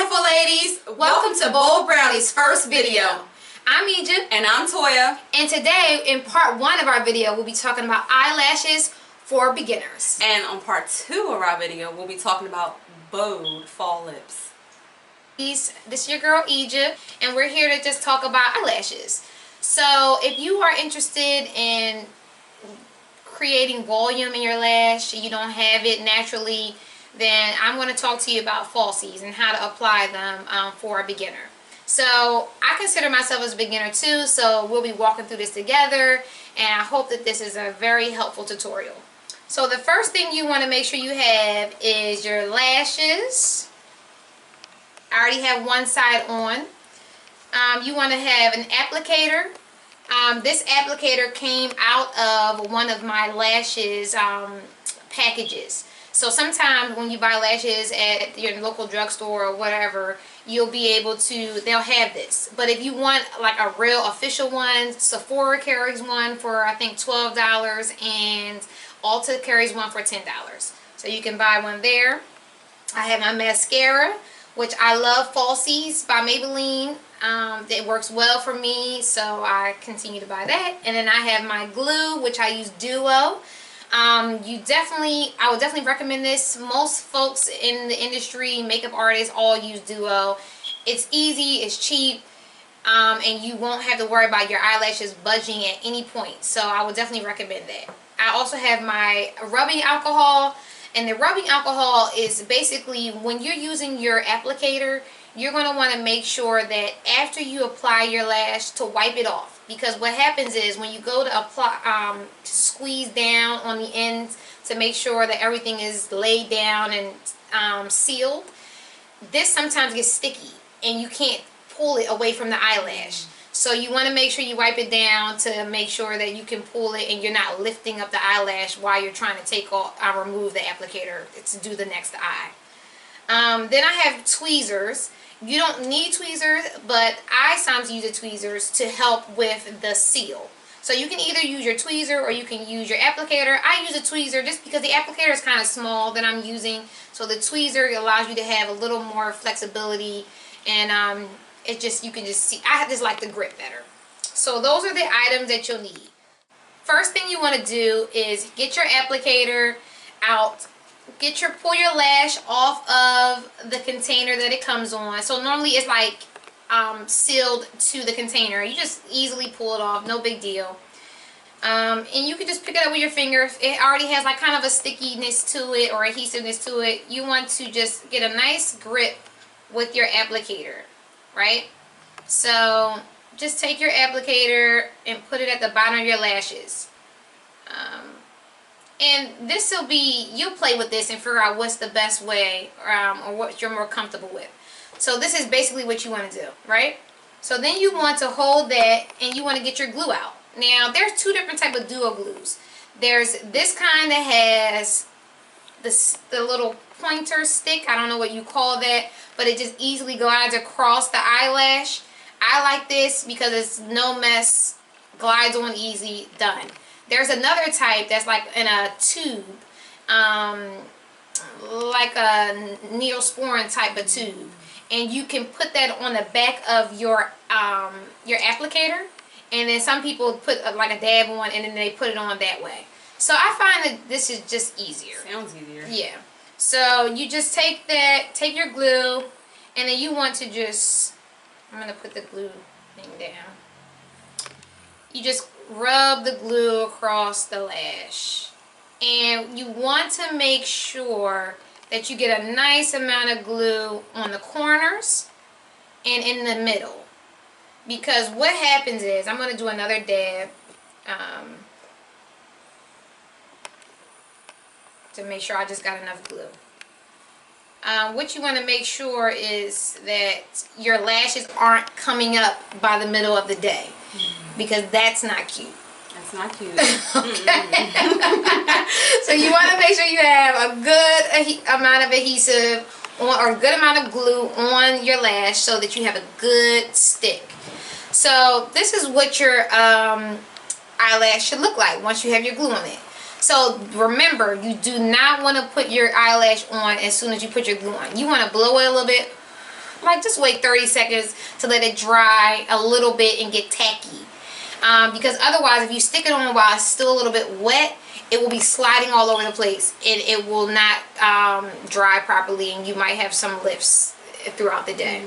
beautiful ladies. Welcome to Bold Brownie's first video. I'm Egypt. And I'm Toya. And today, in part 1 of our video, we'll be talking about eyelashes for beginners. And on part 2 of our video, we'll be talking about bold fall lips. This is your girl Egypt, and we're here to just talk about eyelashes. So if you are interested in creating volume in your lash, you don't have it naturally, then I'm going to talk to you about falsies and how to apply them for a beginner. So I consider myself as a beginner too, so we'll be walking through this together, and I hope that this is a very helpful tutorial. So the first thing you want to make sure you have is your lashes. I already have one side on. You want to have an applicator. This applicator came out of one of my lashes packages. So sometimes when you buy lashes at your local drugstore or whatever, you'll be able to, they'll have this. But if you want like a real official one, Sephora carries one for I think $12 and Ulta carries one for $10. So you can buy one there. I have my mascara, which I love, Falsies by Maybelline. It works well for me, so I continue to buy that. And then I have my glue, which I use Duo. I would definitely recommend this. Most folks in the industry, makeup artists, all use Duo. It's easy, it's cheap, and you won't have to worry about your eyelashes budging at any point. So I would definitely recommend that. I also have my rubbing alcohol, and the rubbing alcohol is basically when you're using your applicator, you're going to want to make sure that after you apply your lash to wipe it off. Because what happens is when you go to apply, to squeeze down on the ends to make sure that everything is laid down and sealed, this sometimes gets sticky and you can't pull it away from the eyelash. So you want to make sure you wipe it down to make sure that you can pull it and you're not lifting up the eyelash while you're trying to take off, remove the applicator to do the next eye. Then I have tweezers. You don't need tweezers, but I sometimes use the tweezers to help with the seal. So you can either use your tweezer or you can use your applicator. I use a tweezer just because the applicator is kind of small that I'm using. So the tweezer allows you to have a little more flexibility, and you can just see. I just like the grip better. So those are the items that you'll need. First thing you want to do is get your applicator out. Pull your lash off of the container that it comes on. So normally it's like sealed to the container. You just easily pull it off, no big deal. And you can just pick it up with your finger. It already has like kind of a stickiness to it or adhesiveness to it. You want to just get a nice grip with your applicator, right? So just take your applicator and put it at the bottom of your lashes. And this will be, you'll play with this and figure out what's the best way or what you're more comfortable with. So this is basically what you want to do, right? So then you want to hold that and you want to get your glue out. Now there's two different types of Duo glues. There's this kind that has the little pointer stick. I don't know what you call that, but it just easily glides across the eyelash. I like this because it's no mess, glides on easy, done. There's another type that's like in a tube, like a Neosporin type of tube, and you can put that on the back of your applicator, and then some people put like a dab on and then they put it on that way. So I find that this is just easier. Sounds easier. Yeah. So you just take your glue, and then you want to just, I'm going to put the glue thing down. You just rub the glue across the lash, and you want to make sure that you get a nice amount of glue on the corners and in the middle, because what happens is, I'm going to do another dab to make sure I just got enough glue. What you want to make sure is that your lashes aren't coming up by the middle of the day, because that's not cute. That's not cute. Okay. So you want to make sure you have a good amount of adhesive or a good amount of glue on your lash so that you have a good stick. So this is what your eyelash should look like once you have your glue on it. So remember, you do not want to put your eyelash on as soon as you put your glue on. You want to blow it a little bit like just wait 30 seconds to let it dry a little bit and get tacky. Because otherwise, if you stick it on while it's still a little bit wet, it will be sliding all over the place and it will not dry properly, and you might have some lifts throughout the day.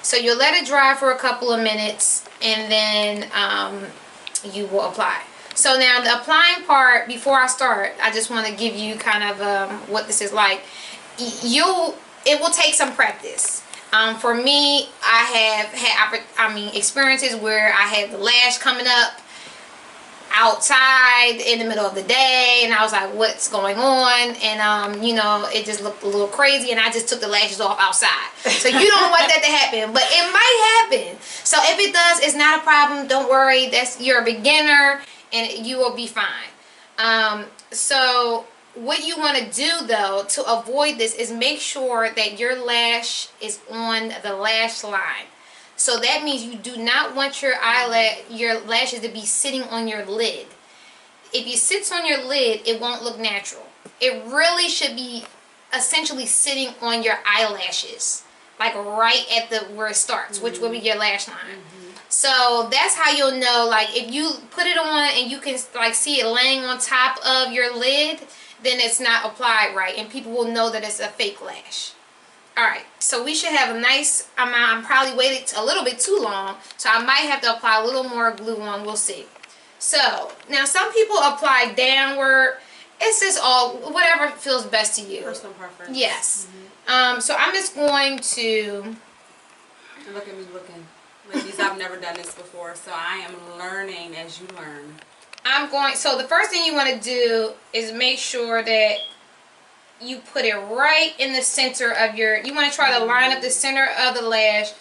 So you'll let it dry for a couple of minutes, and then you will apply. So now the applying part, before I start, I just want to give you kind of what this is like. It will take some practice. For me, I have had experiences where I had the lash coming up outside in the middle of the day, and I was like, what's going on? And you know, it just looked a little crazy, and I just took the lashes off outside. So you don't want that to happen, but it might happen. So if it does, it's not a problem. Don't worry. You're a beginner and you will be fine. So what you want to do though to avoid this is make sure that your lash is on the lash line. So that means you do not want your lashes to be sitting on your lid. If it sits on your lid, it won't look natural. It really should be essentially sitting on your eyelashes, like right at where it starts, which will be your lash line. So that's how you'll know, like if you put it on and you can like see it laying on top of your lid, then it's not applied right, and people will know that it's a fake lash. Alright, so we should have a nice amount. I'm probably waited a little bit too long, so I might have to apply a little more glue on. We'll see. So, now some people apply downward. It's just all, whatever feels best to you. Personal preference. Yes. So I'm just going to... Look at me looking. Ladies, I've never done this before, so I am learning as you learn. So the first thing you want to do is make sure that you put it right in the center of you want to try to line up the center of the lash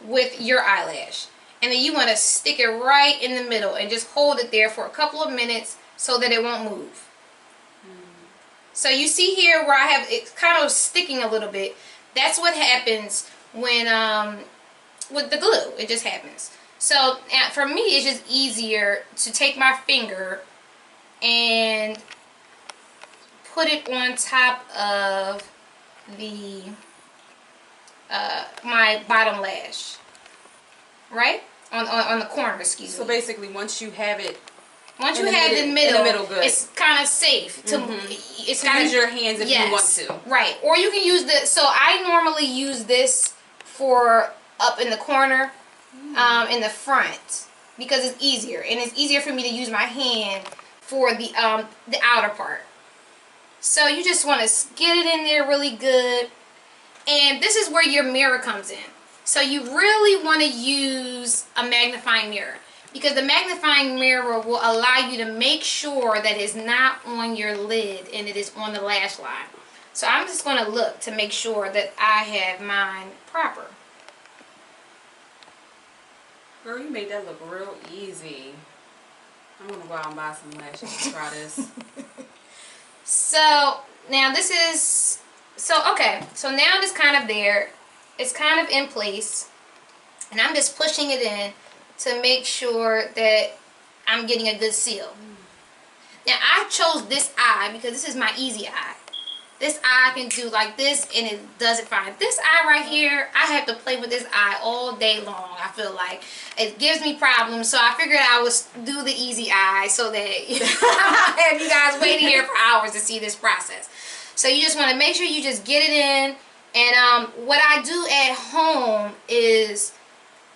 with your eyelash. And then you want to stick it right in the middle and just hold it there for a couple of minutes so that it won't move. So you see here where I have it kind of sticking a little bit. That's what happens when with the glue. It just happens. So for me, it's just easier to take my finger and put it on top of the my bottom lash, right on the corner. Excuse me. So basically, once you have it, once you have it in the middle, good. It's kind of safe to. It's to use your hands if you want to. Right, or you can use the. So I normally use this for up in the corner, in the front, because it's easier, and it's easier for me to use my hand for the outer part. So you just want to get it in there really good. And this is where your mirror comes in. So you really want to use a magnifying mirror, because the magnifying mirror will allow you to make sure that it's not on your lid and it is on the lash line. So I'm just going to look to make sure that I have mine proper. Girl, you made that look real easy. I'm going to go out and buy some lashes and try this. So now this is, okay, so now it's kind of there, it's kind of in place, and I'm just pushing it in to make sure that I'm getting a good seal. Now I chose this eye because this is my easy eye. This eye can do like this and it does it fine. This eye right here, I have to play with this eye all day long. I feel like it gives me problems, so I figured I would do the easy eye so that I have you guys waiting here for hours to see this process. So you just want to make sure you just get it in. And what I do at home is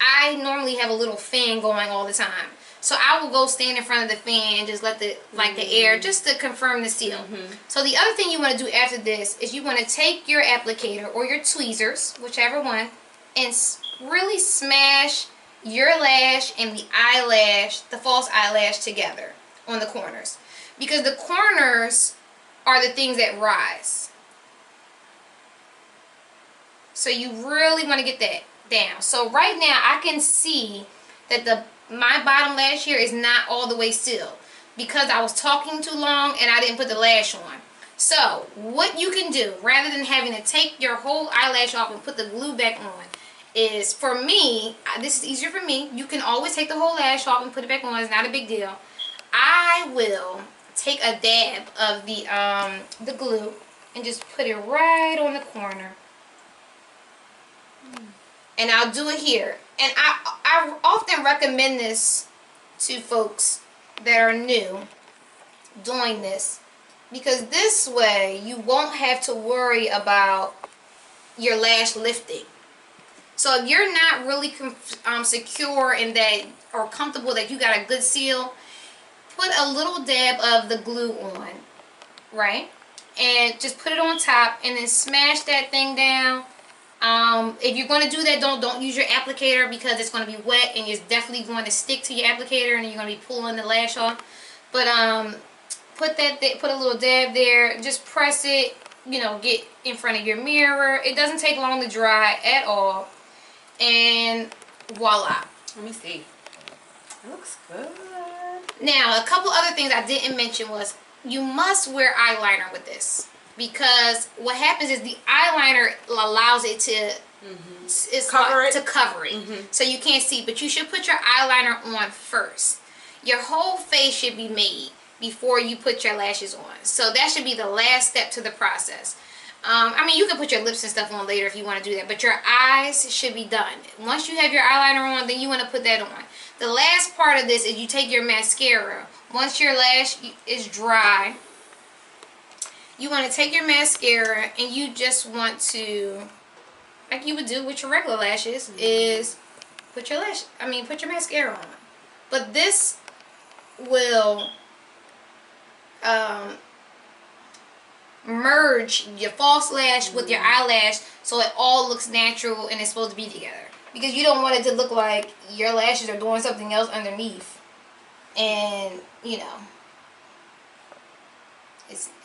I normally have a little fan going all the time. So I will go stand in front of the fan and just let the air, just to confirm the seal. So the other thing you want to do after this is you want to take your applicator or your tweezers, whichever one, and really smash your lash and the eyelash, the false eyelash, together on the corners. Because the corners are the things that rise. So you really want to get that down. So right now I can see that my bottom lash here is not all the way sealed because I was talking too long and I didn't put the lash on. So what you can do, rather than having to take your whole eyelash off and put the glue back on, is, for me, this is easier for me. You can always take the whole lash off and put it back on. It's not a big deal. I will take a dab of the glue and just put it right on the corner. And I'll do it here. And I often recommend this to folks that are new doing this, because this way you won't have to worry about your lash lifting. So if you're not really secure in that, or comfortable that you got a good seal, put a little dab of the glue on, right? And just put it on top and then smash that thing down. If you're going to do that, don't use your applicator, because it's going to be wet and it's definitely going to stick to your applicator and you're going to be pulling the lash off. But put a little dab there, just press it, you know, get in front of your mirror. It doesn't take long to dry at all, and voila. Let me see. It looks good. Now, a couple other things I didn't mention was you must wear eyeliner with this, because what happens is the eyeliner allows it to cover it, so you can't see. But you should put your eyeliner on first. Your whole face should be made before you put your lashes on. So that should be the last step to the process. I mean, you can put your lips and stuff on later if you want to do that, but your eyes should be done. Once you have your eyeliner on, then you want to put that on. The last part of this is you take your mascara. Once your lash is dry, you want to take your mascara and you just want to, like you would do with your regular lashes, is put your mascara on. But this will merge your false lash with your eyelash, so it all looks natural and it's supposed to be together. Because you don't want it to look like your lashes are doing something else underneath, and you know,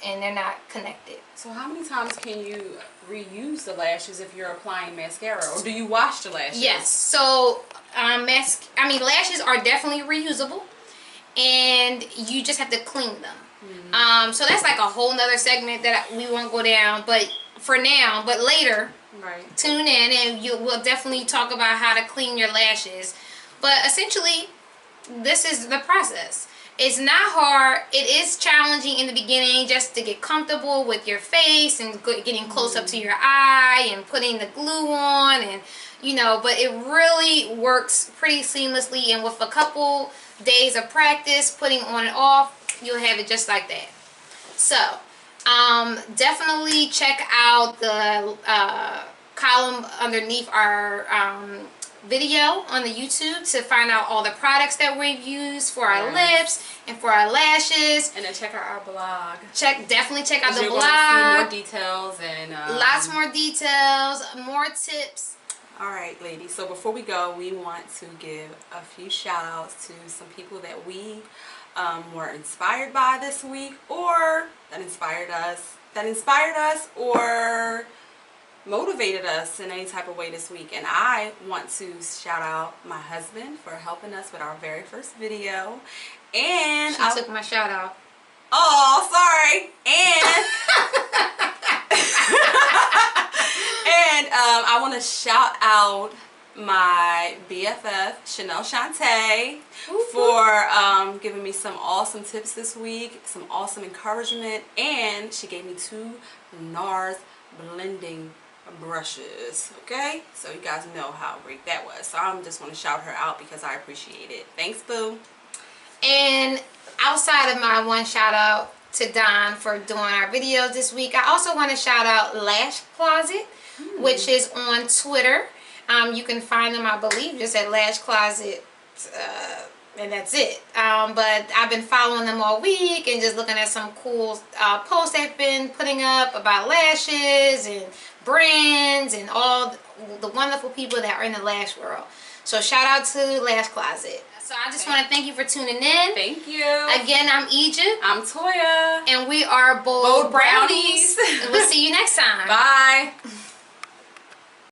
and they're not connected. So how many times can you reuse the lashes if you're applying mascara, or do you wash the lashes? Yes. So lashes are definitely reusable, and you just have to clean them. So that's like a whole nother segment that we won't go down, but for now, but later, right, tune in and we'll definitely talk about how to clean your lashes. But essentially, this is the process. It's not hard. It is challenging in the beginning just to get comfortable with your face and getting close up to your eye and putting the glue on, and you know, but it really works pretty seamlessly, and with a couple days of practice, putting on and off, you'll have it just like that. So definitely check out the column underneath our video on the YouTube to find out all the products that we've used for our lips and for our lashes. And then check out our blog. Definitely check out the blog. See more details and lots more details, more tips. Alright, ladies, so before we go, we want to give a few shout outs to some people that we were inspired by this week, or that inspired us or motivated us in any type of way this week. And I want to shout out my husband for helping us with our very first video. And she took my shout out. Oh, sorry. And and I want to shout out my BFF Chanel Shantae for giving me some awesome tips this week, some awesome encouragement, and she gave me 2 NARS blending brushes. Okay, so you guys know how great that was. So I'm just want to shout her out because I appreciate it. Thanks, boo. And outside of my one shout out to Don for doing our videos this week, I also want to shout out Lash Closet, which is on Twitter. You can find them, I believe, just at Lash Closet, and that's it. But I've been following them all week and just looking at some cool posts they've been putting up about lashes and brands and all the wonderful people that are in the lash world. So shout out to Lash Closet. So I just want to thank you for tuning in. Thank you. Again, I'm Egypt. I'm Toya. And we are Bold Brownies. And we'll see you next time. Bye.